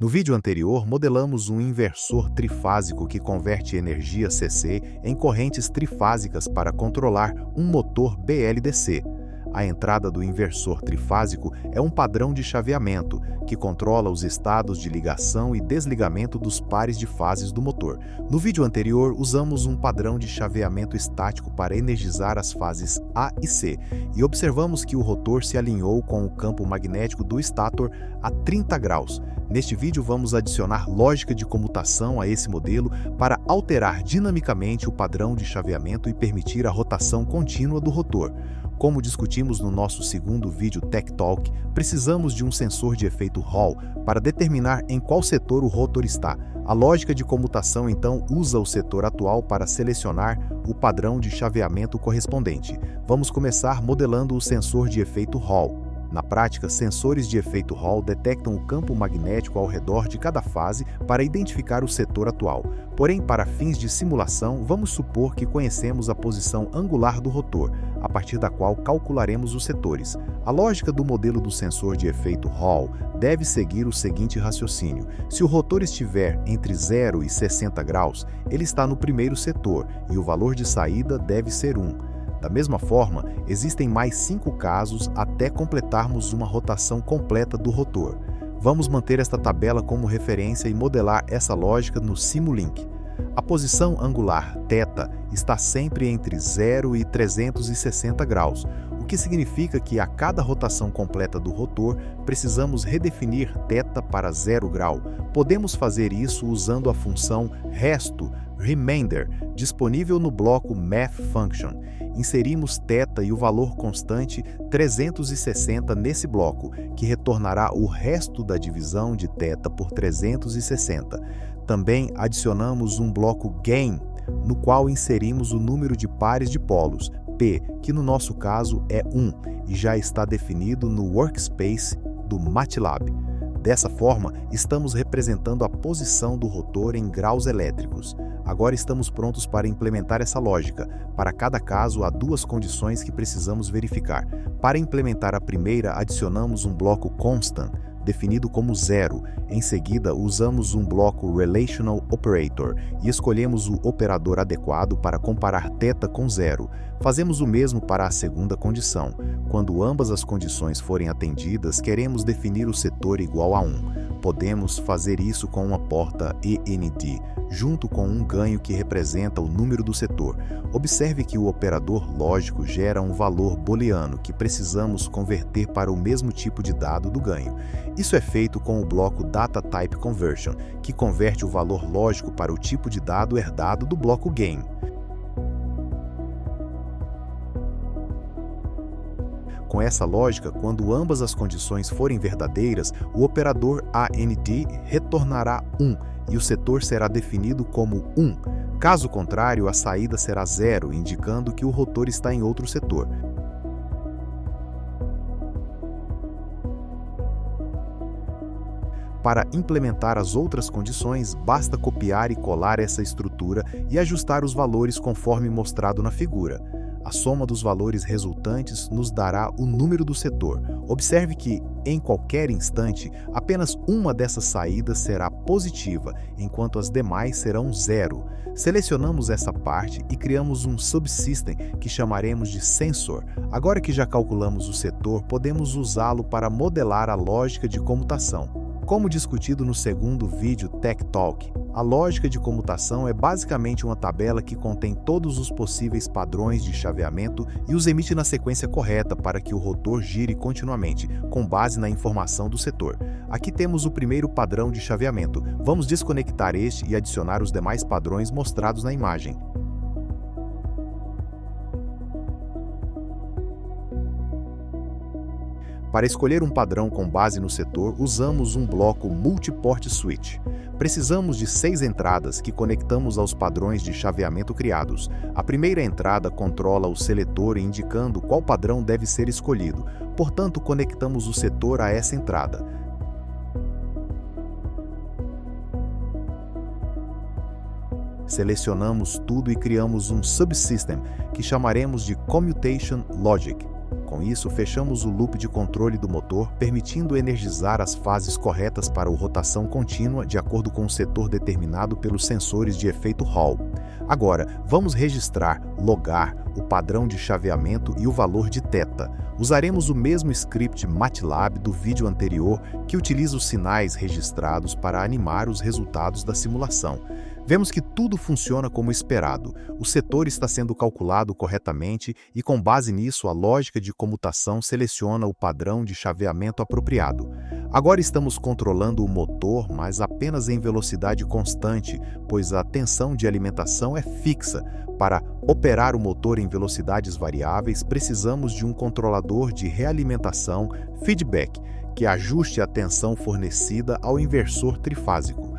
No vídeo anterior, modelamos um inversor trifásico que converte energia CC em correntes trifásicas para controlar um motor BLDC. A entrada do inversor trifásico é um padrão de chaveamento que controla os estados de ligação e desligamento dos pares de fases do motor. No vídeo anterior, usamos um padrão de chaveamento estático para energizar as fases A e C e observamos que o rotor se alinhou com o campo magnético do estátor a 30 graus. Neste vídeo, vamos adicionar lógica de comutação a esse modelo para alterar dinamicamente o padrão de chaveamento e permitir a rotação contínua do rotor. Como discutimos no nosso segundo vídeo Tech Talk, precisamos de um sensor de efeito Hall para determinar em qual setor o rotor está. A lógica de comutação, então, usa o setor atual para selecionar o padrão de chaveamento correspondente. Vamos começar modelando o sensor de efeito Hall. Na prática, sensores de efeito Hall detectam o campo magnético ao redor de cada fase para identificar o setor atual. Porém, para fins de simulação, vamos supor que conhecemos a posição angular do rotor, a partir da qual calcularemos os setores. A lógica do modelo do sensor de efeito Hall deve seguir o seguinte raciocínio. Se o rotor estiver entre 0 e 60 graus, ele está no primeiro setor e o valor de saída deve ser 1. Da mesma forma, existem mais 5 casos até completarmos uma rotação completa do rotor. Vamos manter esta tabela como referência e modelar essa lógica no Simulink. A posição angular θ está sempre entre 0 e 360 graus, o que significa que a cada rotação completa do rotor precisamos redefinir θ para 0 grau. Podemos fazer isso usando a função resto, remainder, disponível no bloco Math Function. Inserimos θ e o valor constante 360 nesse bloco, que retornará o resto da divisão de θ por 360. Também adicionamos um bloco Gain, no qual inserimos o número de pares de polos, P, que no nosso caso é 1, e já está definido no Workspace do MATLAB. Dessa forma, estamos representando a posição do rotor em graus elétricos. Agora estamos prontos para implementar essa lógica. Para cada caso, há 2 condições que precisamos verificar. Para implementar a primeira, adicionamos um bloco Constant, definido como 0. Em seguida, usamos um bloco Relational Operator e escolhemos o operador adequado para comparar θ com 0. Fazemos o mesmo para a segunda condição. Quando ambas as condições forem atendidas, queremos definir o setor igual a 1. Podemos fazer isso com uma porta END, junto com um ganho que representa o número do setor. Observe que o operador lógico gera um valor booleano que precisamos converter para o mesmo tipo de dado do ganho. Isso é feito com o bloco Data Type Conversion, que converte o valor lógico para o tipo de dado herdado do bloco Gain. Com essa lógica, quando ambas as condições forem verdadeiras, o operador AND retornará 1 e o setor será definido como 1. Caso contrário, a saída será 0, indicando que o rotor está em outro setor. Para implementar as outras condições, basta copiar e colar essa estrutura e ajustar os valores conforme mostrado na figura. A soma dos valores resultantes nos dará o número do setor. Observe que, em qualquer instante, apenas uma dessas saídas será positiva, enquanto as demais serão 0. Selecionamos essa parte e criamos um subsystem que chamaremos de sensor. Agora que já calculamos o setor, podemos usá-lo para modelar a lógica de comutação. Como discutido no segundo vídeo Tech Talk, a lógica de comutação é basicamente uma tabela que contém todos os possíveis padrões de chaveamento e os emite na sequência correta para que o rotor gire continuamente, com base na informação do setor. Aqui temos o primeiro padrão de chaveamento. Vamos desconectar este e adicionar os demais padrões mostrados na imagem. Para escolher um padrão com base no setor, usamos um bloco Multiport Switch. Precisamos de 6 entradas que conectamos aos padrões de chaveamento criados. A primeira entrada controla o seletor indicando qual padrão deve ser escolhido. Portanto, conectamos o setor a essa entrada. Selecionamos tudo e criamos um subsystem que chamaremos de Commutation Logic. Com isso, fechamos o loop de controle do motor, permitindo energizar as fases corretas para a rotação contínua de acordo com o setor determinado pelos sensores de efeito Hall. Agora, vamos registrar, logar, o padrão de chaveamento e o valor de θ. Usaremos o mesmo script MATLAB do vídeo anterior que utiliza os sinais registrados para animar os resultados da simulação. Vemos que tudo funciona como esperado. O setor está sendo calculado corretamente e, com base nisso, a lógica de comutação seleciona o padrão de chaveamento apropriado. Agora estamos controlando o motor, mas apenas em velocidade constante, pois a tensão de alimentação é fixa. Para operar o motor em velocidades variáveis, precisamos de um controlador de realimentação, feedback, que ajuste a tensão fornecida ao inversor trifásico.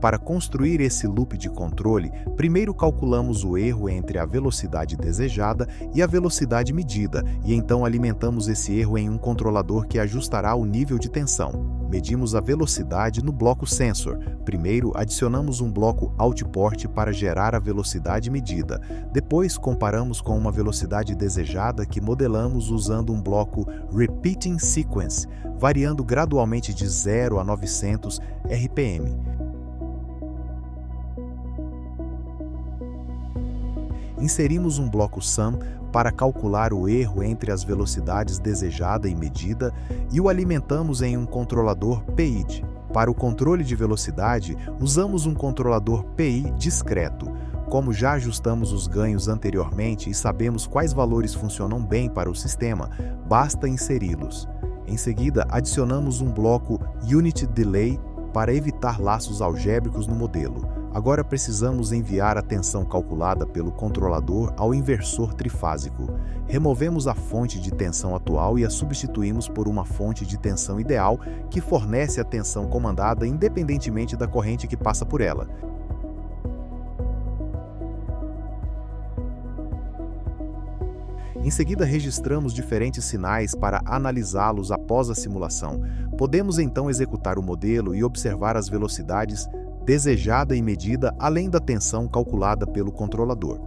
Para construir esse loop de controle, primeiro calculamos o erro entre a velocidade desejada e a velocidade medida, e então alimentamos esse erro em um controlador que ajustará o nível de tensão. Medimos a velocidade no bloco Sensor. Primeiro, adicionamos um bloco Outport para gerar a velocidade medida. Depois, comparamos com uma velocidade desejada que modelamos usando um bloco Repeating Sequence, variando gradualmente de 0 a 900 RPM. Inserimos um bloco Sum para calcular o erro entre as velocidades desejada e medida e o alimentamos em um controlador PID. Para o controle de velocidade, usamos um controlador PI discreto. Como já ajustamos os ganhos anteriormente e sabemos quais valores funcionam bem para o sistema, basta inseri-los. Em seguida, adicionamos um bloco Unit Delay para evitar laços algébricos no modelo. Agora precisamos enviar a tensão calculada pelo controlador ao inversor trifásico. Removemos a fonte de tensão atual e a substituímos por uma fonte de tensão ideal que fornece a tensão comandada independentemente da corrente que passa por ela. Em seguida, registramos diferentes sinais para analisá-los após a simulação. Podemos então executar o modelo e observar as velocidades desejada e medida além da tensão calculada pelo controlador.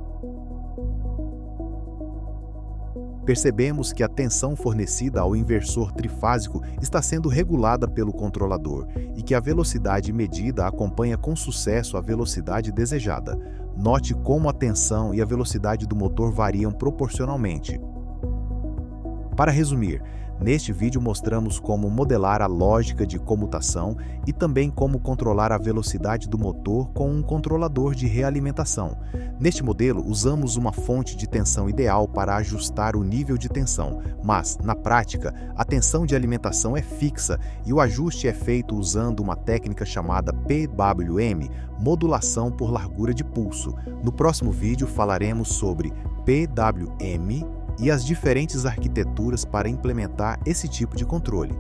Percebemos que a tensão fornecida ao inversor trifásico está sendo regulada pelo controlador e que a velocidade medida acompanha com sucesso a velocidade desejada. Note como a tensão e a velocidade do motor variam proporcionalmente. Para resumir, neste vídeo mostramos como modelar a lógica de comutação e também como controlar a velocidade do motor com um controlador de realimentação. Neste modelo, usamos uma fonte de tensão ideal para ajustar o nível de tensão, mas, na prática, a tensão de alimentação é fixa e o ajuste é feito usando uma técnica chamada PWM, modulação por largura de pulso. No próximo vídeo falaremos sobre PWM e as diferentes arquiteturas para implementar esse tipo de controle.